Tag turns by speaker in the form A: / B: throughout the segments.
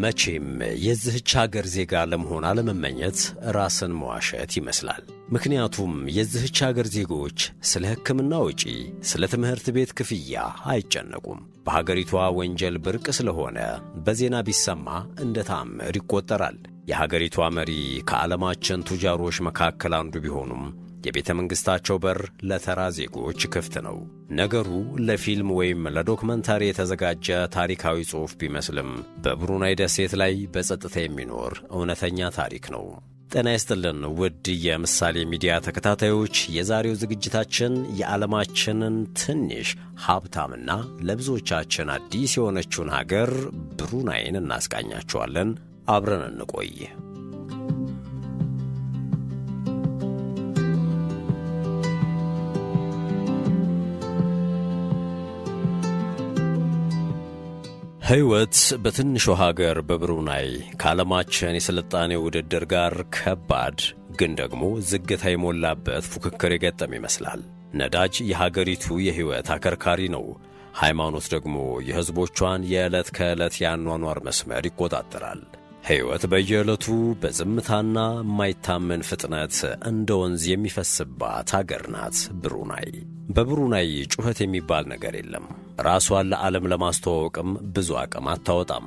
A: መቼም የዚህች ሀገር ዜጋ ለመሆን አለመመኘት ራስን መዋሸት ይመስላል። ምክንያቱም የዚህች ሀገር ዜጎች ስለ ሕክምና ወጪ፣ ስለ ትምህርት ቤት ክፍያ አይጨነቁም። በሀገሪቷ ወንጀል ብርቅ ስለሆነ በዜና ቢሰማ እንደ ተአምር ይቆጠራል። የሀገሪቷ መሪ ከዓለማችን ቱጃሮች መካከል አንዱ ቢሆኑም የቤተ መንግሥታቸው በር ለተራ ዜጎች ክፍት ነው። ነገሩ ለፊልም ወይም ለዶክመንታሪ የተዘጋጀ ታሪካዊ ጽሑፍ ቢመስልም በብሩናይ ደሴት ላይ በጸጥታ የሚኖር እውነተኛ ታሪክ ነው። ጤና ይስጥልን ውድ የምሳሌ ሚዲያ ተከታታዮች፣ የዛሬው ዝግጅታችን የዓለማችንን ትንሽ ሀብታምና ለብዙዎቻችን አዲስ የሆነችውን ሀገር ብሩናይን እናስቃኛችኋለን። አብረን እንቆይ። ሕይወት በትንሹ ሀገር በብሩናይ ከዓለማችን የሥልጣኔ ውድድር ጋር ከባድ ግን ደግሞ ዝግታ የሞላበት ፉክክር የገጠም ይመስላል። ነዳጅ የሀገሪቱ የሕይወት አከርካሪ ነው። ሃይማኖት ደግሞ የሕዝቦቿን የዕለት ከዕለት የአኗኗር መስመር ይቆጣጠራል። ሕይወት በየዕለቱ በዝምታና የማይታመን ፍጥነት እንደ ወንዝ የሚፈስባት አገር ናት ብሩናይ። በብሩናይ ጩኸት የሚባል ነገር የለም። ራሷን ለዓለም ለማስተዋወቅም ብዙ አቅም አታወጣም።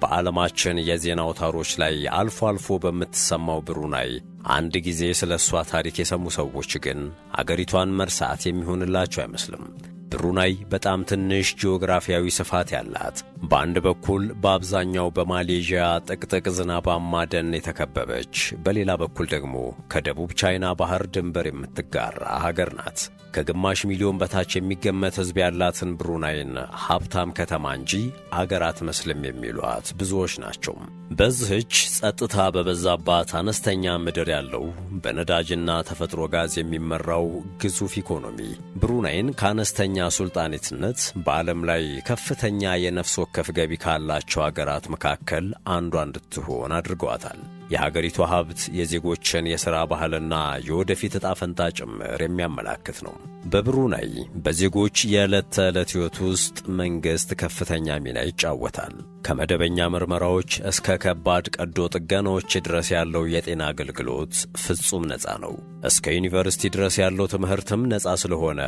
A: በዓለማችን የዜና አውታሮች ላይ አልፎ አልፎ በምትሰማው ብሩናይ አንድ ጊዜ ስለ እሷ ታሪክ የሰሙ ሰዎች ግን አገሪቷን መርሳት የሚሆንላቸው አይመስልም። ብሩናይ በጣም ትንሽ ጂኦግራፊያዊ ስፋት ያላት፣ በአንድ በኩል በአብዛኛው በማሌዥያ ጥቅጥቅ ዝናባማ ደን የተከበበች፣ በሌላ በኩል ደግሞ ከደቡብ ቻይና ባህር ድንበር የምትጋራ ሀገር ናት። ከግማሽ ሚሊዮን በታች የሚገመት ሕዝብ ያላትን ብሩናይን ሀብታም ከተማ እንጂ አገር አትመስልም የሚሏት ብዙዎች ናቸው። በዚህች ጸጥታ በበዛባት አነስተኛ ምድር ያለው በነዳጅና ተፈጥሮ ጋዝ የሚመራው ግዙፍ ኢኮኖሚ ብሩናይን ከአነስተኛ ሱልጣኔትነት በዓለም ላይ ከፍተኛ የነፍስ ወከፍ ገቢ ካላቸው አገራት መካከል አንዷ እንድትሆን አድርገዋታል። የሀገሪቷ ሀብት የዜጎችን የሥራ ባህልና የወደፊት ዕጣ ፈንታ ጭምር የሚያመላክት ነው። በብሩናይ በዜጎች የዕለት ተዕለት ሕይወት ውስጥ መንግሥት ከፍተኛ ሚና ይጫወታል። ከመደበኛ ምርመራዎች እስከ ከባድ ቀዶ ጥገናዎች ድረስ ያለው የጤና አገልግሎት ፍጹም ነፃ ነው። እስከ ዩኒቨርሲቲ ድረስ ያለው ትምህርትም ነፃ ስለሆነ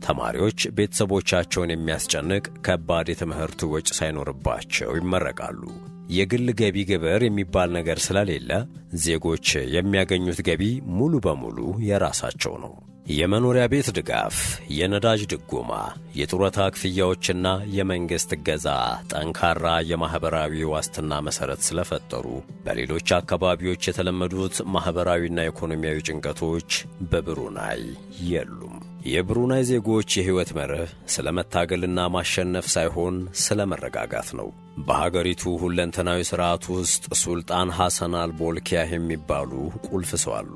A: ተማሪዎች ቤተሰቦቻቸውን የሚያስጨንቅ ከባድ የትምህርት ወጪ ሳይኖርባቸው ይመረቃሉ። የግል ገቢ ግብር የሚባል ነገር ስለሌለ ዜጎች የሚያገኙት ገቢ ሙሉ በሙሉ የራሳቸው ነው። የመኖሪያ ቤት ድጋፍ፣ የነዳጅ ድጎማ፣ የጡረታ ክፍያዎችና የመንግሥት እገዛ ጠንካራ የማኅበራዊ ዋስትና መሠረት ስለፈጠሩ በሌሎች አካባቢዎች የተለመዱት ማኅበራዊና ኢኮኖሚያዊ ጭንቀቶች በብሩናይ የሉም። የብሩናይ ዜጎች የሕይወት መርህ ስለ መታገልና ማሸነፍ ሳይሆን ስለ መረጋጋት ነው። በሀገሪቱ ሁለንተናዊ ሥርዓት ውስጥ ሱልጣን ሐሰን አልቦልኪያህ የሚባሉ ቁልፍ ሰው አሉ።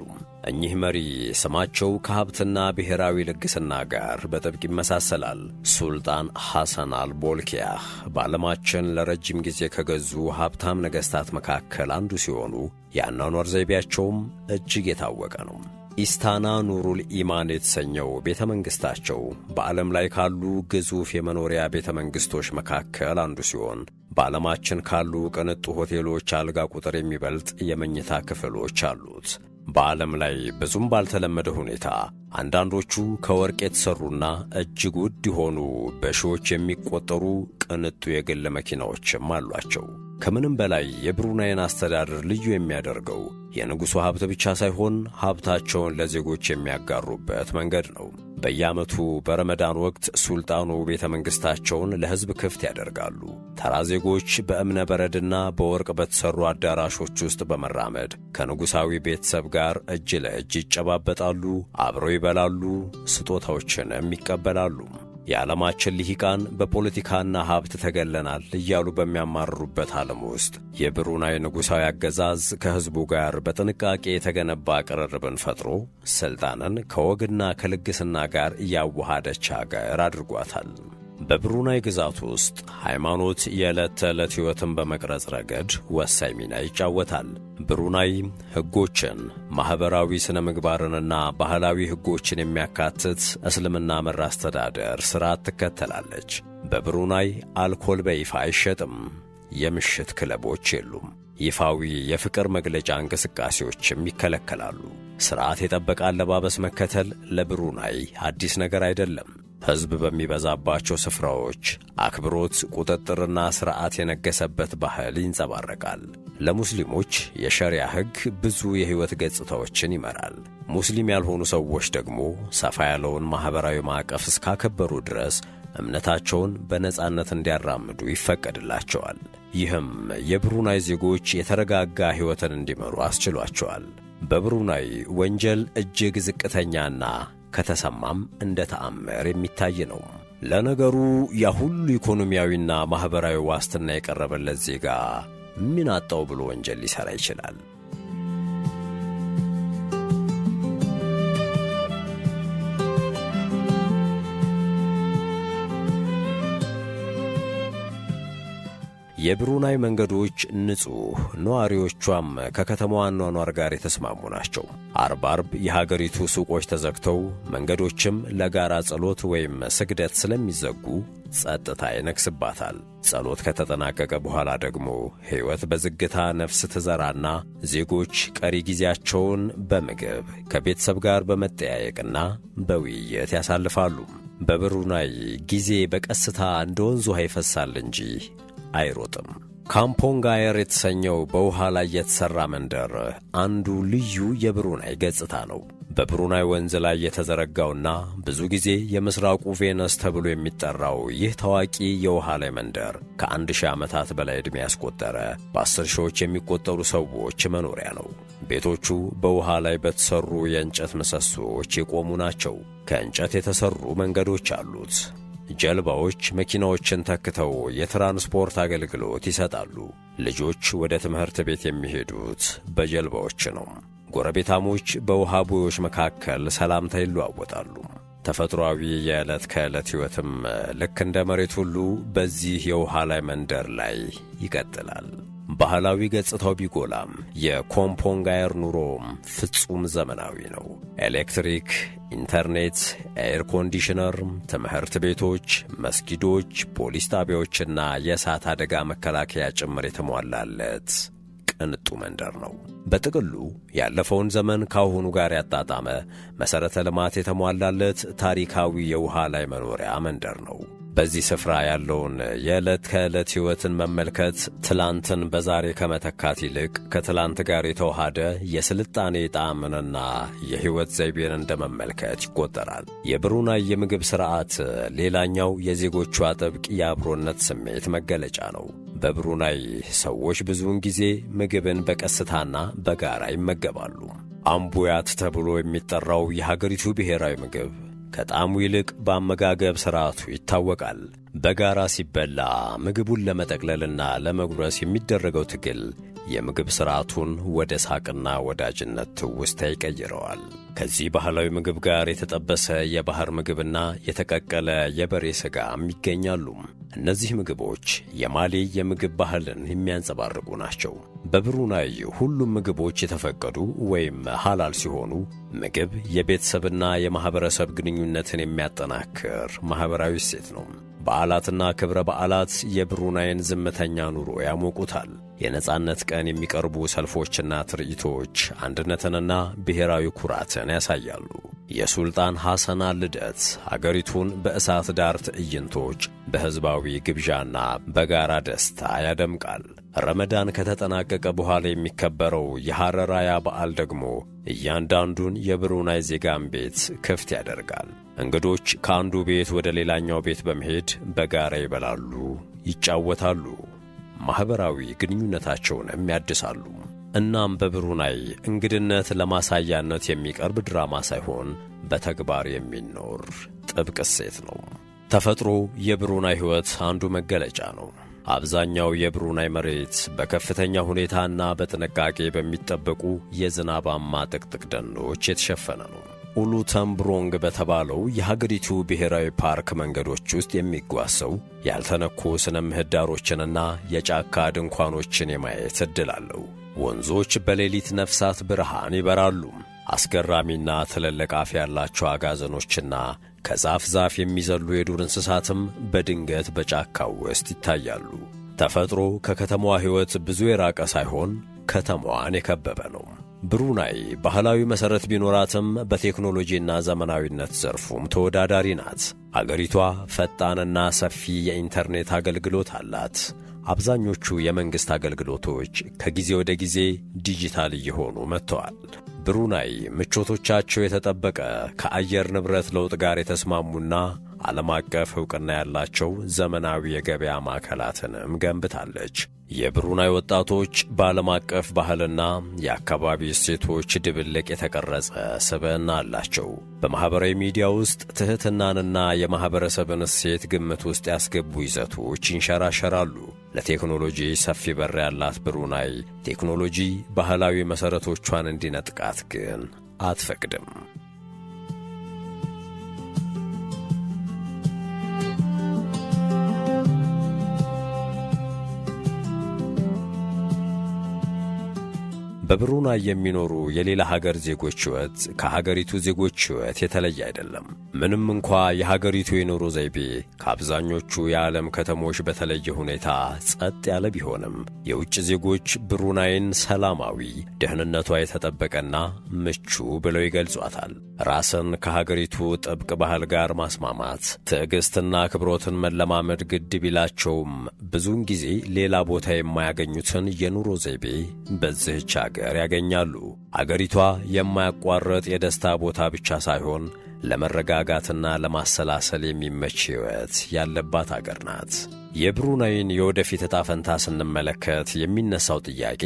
A: እኚህ መሪ ስማቸው ከሀብትና ብሔራዊ ልግስና ጋር በጥብቅ ይመሳሰላል። ሱልጣን ሐሰን አልቦልኪያህ በዓለማችን ለረጅም ጊዜ ከገዙ ሀብታም ነገሥታት መካከል አንዱ ሲሆኑ የአኗኗር ዘይቤያቸውም እጅግ የታወቀ ነው። ኢስታና ኑሩል ኢማን የተሰኘው ቤተ መንግሥታቸው በዓለም ላይ ካሉ ግዙፍ የመኖሪያ ቤተ መንግሥቶች መካከል አንዱ ሲሆን በዓለማችን ካሉ ቅንጡ ሆቴሎች አልጋ ቁጥር የሚበልጥ የመኝታ ክፍሎች አሉት። በዓለም ላይ ብዙም ባልተለመደ ሁኔታ አንዳንዶቹ ከወርቅ የተሠሩና እጅግ ውድ የሆኑ በሺዎች የሚቆጠሩ ቅንጡ የግል መኪናዎችም አሏቸው። ከምንም በላይ የብሩናይን አስተዳደር ልዩ የሚያደርገው የንጉሡ ሀብት ብቻ ሳይሆን ሀብታቸውን ለዜጎች የሚያጋሩበት መንገድ ነው። በየዓመቱ በረመዳን ወቅት ሱልጣኑ ቤተ መንግሥታቸውን ለሕዝብ ክፍት ያደርጋሉ። ተራ ዜጎች በእብነ በረድና በወርቅ በተሠሩ አዳራሾች ውስጥ በመራመድ ከንጉሣዊ ቤተሰብ ጋር እጅ ለእጅ ይጨባበጣሉ፣ አብረው ይበላሉ፣ ስጦታዎችንም ይቀበላሉ። የዓለማችን ልሂቃን በፖለቲካና ሀብት ተገለናል እያሉ በሚያማርሩበት ዓለም ውስጥ የብሩናይ ንጉሣዊ አገዛዝ ከሕዝቡ ጋር በጥንቃቄ የተገነባ ቅርርብን ፈጥሮ ሥልጣንን ከወግና ከልግስና ጋር እያዋሃደች አገር አድርጓታል። በብሩናይ ግዛት ውስጥ ሃይማኖት የዕለት ተዕለት ሕይወትን በመቅረጽ ረገድ ወሳኝ ሚና ይጫወታል። ብሩናይ ሕጎችን፣ ማኅበራዊ ሥነ ምግባርንና ባህላዊ ሕጎችን የሚያካትት እስልምና መር አስተዳደር ሥርዓት ትከተላለች። በብሩናይ አልኮል በይፋ አይሸጥም። የምሽት ክለቦች የሉም። ይፋዊ የፍቅር መግለጫ እንቅስቃሴዎችም ይከለከላሉ። ሥርዓት የጠበቀ አለባበስ መከተል ለብሩናይ አዲስ ነገር አይደለም። ሕዝብ በሚበዛባቸው ስፍራዎች አክብሮት፣ ቁጥጥርና ሥርዓት የነገሰበት ባህል ይንጸባረቃል። ለሙስሊሞች የሸሪያ ሕግ ብዙ የሕይወት ገጽታዎችን ይመራል። ሙስሊም ያልሆኑ ሰዎች ደግሞ ሰፋ ያለውን ማኅበራዊ ማዕቀፍ እስካከበሩ ድረስ እምነታቸውን በነጻነት እንዲያራምዱ ይፈቀድላቸዋል። ይህም የብሩናይ ዜጎች የተረጋጋ ሕይወትን እንዲመሩ አስችሏቸዋል። በብሩናይ ወንጀል እጅግ ዝቅተኛና ከተሰማም እንደ ተአምር የሚታይ ነው። ለነገሩ ያ ሁሉ ኢኮኖሚያዊና ማኅበራዊ ዋስትና የቀረበለት ዜጋ ምን አጣው ብሎ ወንጀል ሊሠራ ይችላል? የብሩናይ መንገዶች ንጹሕ፣ ነዋሪዎቿም ከከተማዋ አኗኗር ጋር የተስማሙ ናቸው። አርብ የሀገሪቱ ሱቆች ተዘግተው መንገዶችም ለጋራ ጸሎት ወይም ስግደት ስለሚዘጉ ጸጥታ ይነግስባታል። ጸሎት ከተጠናቀቀ በኋላ ደግሞ ሕይወት በዝግታ ነፍስ ትዘራና ዜጎች ቀሪ ጊዜያቸውን በምግብ ከቤተሰብ ጋር በመጠያየቅና በውይይት ያሳልፋሉ። በብሩናይ ጊዜ በቀስታ እንደ ወንዝ ውሃ ይፈሳል እንጂ አይሮጥም። ካምፖንጋየር የተሰኘው በውሃ ላይ የተሠራ መንደር አንዱ ልዩ የብሩናይ ገጽታ ነው። በብሩናይ ወንዝ ላይ የተዘረጋውና ብዙ ጊዜ የምሥራቁ ቬነስ ተብሎ የሚጠራው ይህ ታዋቂ የውሃ ላይ መንደር ከ1000 ዓመታት በላይ ዕድሜ ያስቆጠረ በ10 ሺዎች የሚቆጠሩ ሰዎች መኖሪያ ነው። ቤቶቹ በውሃ ላይ በተሠሩ የእንጨት ምሰሶዎች የቆሙ ናቸው። ከእንጨት የተሠሩ መንገዶች አሉት። ጀልባዎች መኪናዎችን ተክተው የትራንስፖርት አገልግሎት ይሰጣሉ። ልጆች ወደ ትምህርት ቤት የሚሄዱት በጀልባዎች ነው። ጎረቤታሞች በውሃ ቦዮች መካከል ሰላምታ ይለዋወጣሉ። ተፈጥሯዊ የዕለት ከዕለት ሕይወትም ልክ እንደ መሬት ሁሉ በዚህ የውሃ ላይ መንደር ላይ ይቀጥላል። ባህላዊ ገጽታው ቢጎላም የካምፖንጋየር ኑሮም ፍጹም ዘመናዊ ነው። ኤሌክትሪክ፣ ኢንተርኔት፣ ኤር ኮንዲሽነር፣ ትምህርት ቤቶች፣ መስጊዶች፣ ፖሊስ ጣቢያዎችና የእሳት አደጋ መከላከያ ጭምር የተሟላለት ቅንጡ መንደር ነው። በጥቅሉ ያለፈውን ዘመን ከአሁኑ ጋር ያጣጣመ መሠረተ ልማት የተሟላለት ታሪካዊ የውሃ ላይ መኖሪያ መንደር ነው። በዚህ ስፍራ ያለውን የዕለት ከዕለት ሕይወትን መመልከት ትላንትን በዛሬ ከመተካት ይልቅ ከትላንት ጋር የተዋሃደ የስልጣኔ ጣዕምንና የሕይወት ዘይቤን እንደ መመልከት ይቆጠራል። የብሩናይ የምግብ ሥርዓት ሌላኛው የዜጎቿ ጥብቅ የአብሮነት ስሜት መገለጫ ነው። በብሩናይ ሰዎች ብዙውን ጊዜ ምግብን በቀስታና በጋራ ይመገባሉ። አምቡያት ተብሎ የሚጠራው የሀገሪቱ ብሔራዊ ምግብ ከጣዕሙ ይልቅ በአመጋገብ ሥርዓቱ ይታወቃል። በጋራ ሲበላ ምግቡን ለመጠቅለልና ለመጉረስ የሚደረገው ትግል የምግብ ሥርዓቱን ወደ ሳቅና ወዳጅነት ትውስታ ይቀይረዋል። ከዚህ ባህላዊ ምግብ ጋር የተጠበሰ የባሕር ምግብና የተቀቀለ የበሬ ሥጋም ይገኛሉ። እነዚህ ምግቦች የማሊ የምግብ ባህልን የሚያንጸባርቁ ናቸው። በብሩናይ ሁሉም ምግቦች የተፈቀዱ ወይም ሐላል ሲሆኑ ምግብ የቤተሰብና የማኅበረሰብ ግንኙነትን የሚያጠናክር ማኅበራዊ እሴት ነው። በዓላትና ክብረ በዓላት የብሩናይን ዝምተኛ ኑሮ ያሞቁታል። የነጻነት ቀን የሚቀርቡ ሰልፎችና ትርኢቶች አንድነትንና ብሔራዊ ኩራትን ያሳያሉ። የሱልጣን ሐሰን ልደት አገሪቱን በእሳት ዳር ትዕይንቶች፣ በሕዝባዊ ግብዣና በጋራ ደስታ ያደምቃል። ረመዳን ከተጠናቀቀ በኋላ የሚከበረው የሐረራያ በዓል ደግሞ እያንዳንዱን የብሩናይ ዜጋን ቤት ክፍት ያደርጋል። እንግዶች ከአንዱ ቤት ወደ ሌላኛው ቤት በመሄድ በጋራ ይበላሉ፣ ይጫወታሉ፣ ማኅበራዊ ግንኙነታቸውንም ያድሳሉ። እናም በብሩናይ እንግድነት ለማሳያነት የሚቀርብ ድራማ ሳይሆን በተግባር የሚኖር ጥብቅ እሴት ነው። ተፈጥሮ የብሩናይ ሕይወት አንዱ መገለጫ ነው። አብዛኛው የብሩናይ መሬት በከፍተኛ ሁኔታና በጥንቃቄ በሚጠበቁ የዝናባማ ጥቅጥቅ ደኖች የተሸፈነ ነው። ኡሉ ተምብሮንግ በተባለው የሀገሪቱ ብሔራዊ ፓርክ መንገዶች ውስጥ የሚጓዝ ሰው ያልተነኩ ስነ ምህዳሮችንና የጫካ ድንኳኖችን የማየት ዕድል አለው። ወንዞች በሌሊት ነፍሳት ብርሃን ይበራሉ። አስገራሚና ትልልቅ አፍ ያላቸው አጋዘኖችና ከዛፍ ዛፍ የሚዘሉ የዱር እንስሳትም በድንገት በጫካው ውስጥ ይታያሉ። ተፈጥሮ ከከተማዋ ሕይወት ብዙ የራቀ ሳይሆን ከተማዋን የከበበ ነው። ብሩናይ ባህላዊ መሠረት ቢኖራትም በቴክኖሎጂና ዘመናዊነት ዘርፉም ተወዳዳሪ ናት። አገሪቷ ፈጣንና ሰፊ የኢንተርኔት አገልግሎት አላት። አብዛኞቹ የመንግሥት አገልግሎቶች ከጊዜ ወደ ጊዜ ዲጂታል እየሆኑ መጥተዋል። ብሩናይ ምቾቶቻቸው የተጠበቀ ከአየር ንብረት ለውጥ ጋር የተስማሙና ዓለም አቀፍ ዕውቅና ያላቸው ዘመናዊ የገበያ ማዕከላትንም ገንብታለች። የብሩናይ ወጣቶች በዓለም አቀፍ ባህልና የአካባቢ እሴቶች ድብልቅ የተቀረጸ ስብዕና አላቸው። በማኅበራዊ ሚዲያ ውስጥ ትሕትናንና የማኅበረሰብን እሴት ግምት ውስጥ ያስገቡ ይዘቶች ይንሸራሸራሉ። ለቴክኖሎጂ ሰፊ በር ያላት ብሩናይ ቴክኖሎጂ ባህላዊ መሠረቶቿን እንዲነጥቃት ግን አትፈቅድም። በብሩናይ የሚኖሩ የሌላ ሀገር ዜጎች ሕይወት ከሀገሪቱ ዜጎች ሕይወት የተለየ አይደለም። ምንም እንኳ የሀገሪቱ የኑሮ ዘይቤ ከአብዛኞቹ የዓለም ከተሞች በተለየ ሁኔታ ጸጥ ያለ ቢሆንም የውጭ ዜጎች ብሩናይን ሰላማዊ፣ ደህንነቷ የተጠበቀና ምቹ ብለው ይገልጿታል። ራስን ከሀገሪቱ ጥብቅ ባህል ጋር ማስማማት፣ ትዕግሥትና አክብሮትን መለማመድ ግድ ቢላቸውም ብዙውን ጊዜ ሌላ ቦታ የማያገኙትን የኑሮ ዘይቤ በዚህች አገር ያገኛሉ። አገሪቷ የማያቋርጥ የደስታ ቦታ ብቻ ሳይሆን ለመረጋጋትና ለማሰላሰል የሚመች ሕይወት ያለባት አገር ናት። የብሩናይን የወደፊት ዕጣ ፈንታ ስንመለከት የሚነሳው ጥያቄ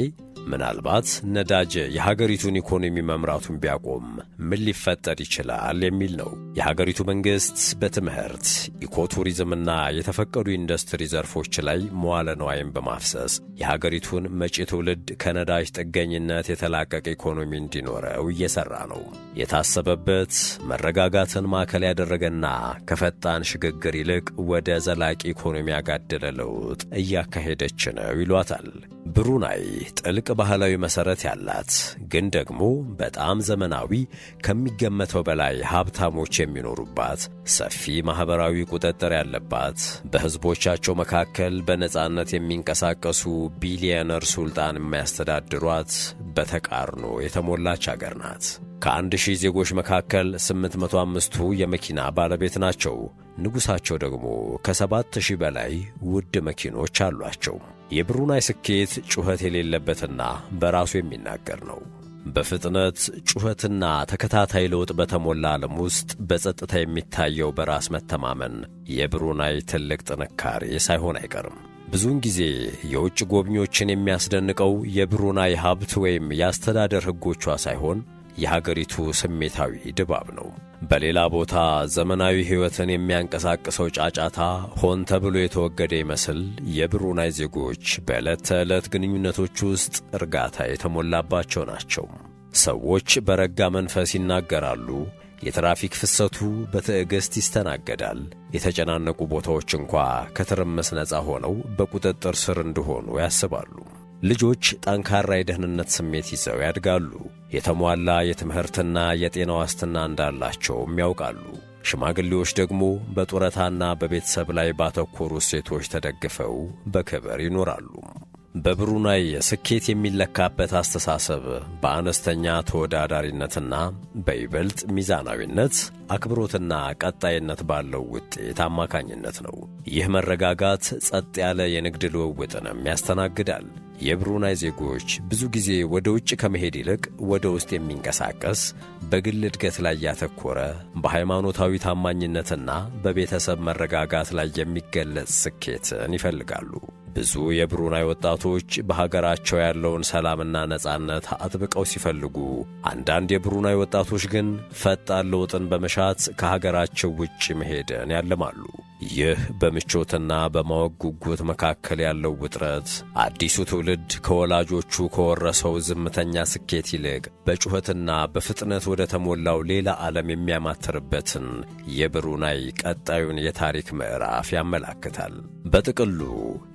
A: ምናልባት ነዳጅ የሀገሪቱን ኢኮኖሚ መምራቱን ቢያቆም ምን ሊፈጠር ይችላል የሚል ነው። የሀገሪቱ መንግሥት በትምህርት ኢኮቱሪዝምና የተፈቀዱ ኢንዱስትሪ ዘርፎች ላይ መዋለ ንዋይን በማፍሰስ የሀገሪቱን መጪ ትውልድ ከነዳጅ ጥገኝነት የተላቀቀ ኢኮኖሚ እንዲኖረው እየሠራ ነው። የታሰበበት መረጋጋትን ማዕከል ያደረገና ከፈጣን ሽግግር ይልቅ ወደ ዘላቂ ኢኮኖሚ ያጋደለ ለውጥ እያካሄደች ነው ይሏታል። ብሩናይ ጥልቅ ባህላዊ መሠረት ያላት ግን ደግሞ በጣም ዘመናዊ ከሚገመተው በላይ ሀብታሞች የሚኖሩባት፣ ሰፊ ማኅበራዊ ቁጥጥር ያለባት፣ በሕዝቦቻቸው መካከል በነጻነት የሚንቀሳቀሱ ቢሊዮነር ሱልጣን የሚያስተዳድሯት በተቃርኖ የተሞላች አገር ናት። ከ1000 ዜጎች መካከል 805ቱ የመኪና ባለቤት ናቸው። ንጉሣቸው ደግሞ ከ7000 በላይ ውድ መኪኖች አሏቸው። የብሩናይ ስኬት ጩኸት የሌለበትና በራሱ የሚናገር ነው። በፍጥነት ጩኸትና ተከታታይ ለውጥ በተሞላ ዓለም ውስጥ በጸጥታ የሚታየው በራስ መተማመን የብሩናይ ትልቅ ጥንካሬ ሳይሆን አይቀርም። ብዙውን ጊዜ የውጭ ጎብኚዎችን የሚያስደንቀው የብሩናይ ሀብት ወይም የአስተዳደር ሕጎቿ ሳይሆን የሀገሪቱ ስሜታዊ ድባብ ነው። በሌላ ቦታ ዘመናዊ ሕይወትን የሚያንቀሳቅሰው ጫጫታ ሆን ተብሎ የተወገደ ይመስል የብሩናይ ዜጎች በዕለት ተዕለት ግንኙነቶች ውስጥ እርጋታ የተሞላባቸው ናቸው። ሰዎች በረጋ መንፈስ ይናገራሉ። የትራፊክ ፍሰቱ በትዕግሥት ይስተናገዳል። የተጨናነቁ ቦታዎች እንኳ ከትርምስ ነፃ ሆነው በቁጥጥር ስር እንደሆኑ ያስባሉ። ልጆች ጠንካራ የደህንነት ስሜት ይዘው ያድጋሉ። የተሟላ የትምህርትና የጤና ዋስትና እንዳላቸውም ያውቃሉ። ሽማግሌዎች ደግሞ በጡረታና በቤተሰብ ላይ ባተኮሩ እሴቶች ተደግፈው በክብር ይኖራሉ። በብሩናይ ስኬት የሚለካበት አስተሳሰብ በአነስተኛ ተወዳዳሪነትና በይበልጥ ሚዛናዊነት፣ አክብሮትና ቀጣይነት ባለው ውጤት አማካኝነት ነው። ይህ መረጋጋት ጸጥ ያለ የንግድ ልውውጥንም ያስተናግዳል። የብሩናይ ዜጎች ብዙ ጊዜ ወደ ውጭ ከመሄድ ይልቅ ወደ ውስጥ የሚንቀሳቀስ፣ በግል እድገት ላይ ያተኮረ፣ በሃይማኖታዊ ታማኝነትና በቤተሰብ መረጋጋት ላይ የሚገለጽ ስኬትን ይፈልጋሉ። ብዙ የብሩናይ ወጣቶች በሀገራቸው ያለውን ሰላምና ነጻነት አጥብቀው ሲፈልጉ፣ አንዳንድ የብሩናይ ወጣቶች ግን ፈጣን ለውጥን በመሻት ከሀገራቸው ውጭ መሄድን ያልማሉ። ይህ በምቾትና በማወቅ ጉጉት መካከል ያለው ውጥረት አዲሱ ትውልድ ከወላጆቹ ከወረሰው ዝምተኛ ስኬት ይልቅ በጩኸትና በፍጥነት ወደ ተሞላው ሌላ ዓለም የሚያማትርበትን የብሩናይ ቀጣዩን የታሪክ ምዕራፍ ያመላክታል። በጥቅሉ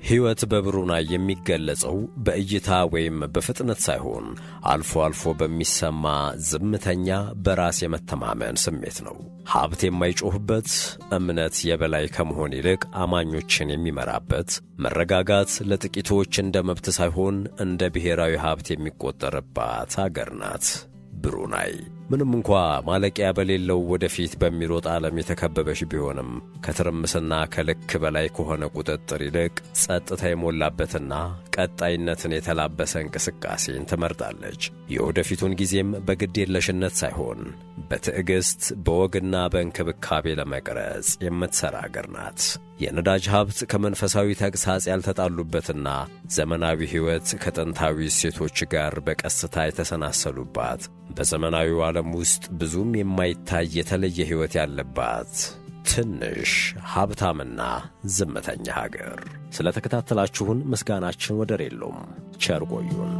A: ሕይወት በብሩናይ የሚገለጸው በእይታ ወይም በፍጥነት ሳይሆን አልፎ አልፎ በሚሰማ ዝምተኛ በራስ የመተማመን ስሜት ነው። ሀብት የማይጮህበት፣ እምነት የበላይ ከመሆን ይልቅ አማኞችን የሚመራበት፣ መረጋጋት ለጥቂቶች እንደ መብት ሳይሆን እንደ ብሔራዊ ሀብት የሚቆጠርባት አገር ናት ብሩናይ። ምንም እንኳ ማለቂያ በሌለው ወደፊት በሚሮጥ ዓለም የተከበበች ቢሆንም ከትርምስና ከልክ በላይ ከሆነ ቁጥጥር ይልቅ ጸጥታ የሞላበትና ቀጣይነትን የተላበሰ እንቅስቃሴን ትመርጣለች። የወደፊቱን ጊዜም በግድ የለሽነት ሳይሆን በትዕግሥት በወግና በእንክብካቤ ለመቅረጽ የምትሠራ አገር ናት። የነዳጅ ሀብት ከመንፈሳዊ ተግሣጽ ያልተጣሉበትና ዘመናዊ ሕይወት ከጥንታዊ እሴቶች ጋር በቀስታ የተሰናሰሉባት፣ በዘመናዊው ዓለም ውስጥ ብዙም የማይታይ የተለየ ሕይወት ያለባት ትንሽ ሀብታምና ዝምተኛ ሀገር። ስለ ተከታተላችሁን ምስጋናችን ወደር የለውም። ቸር ቆዩን።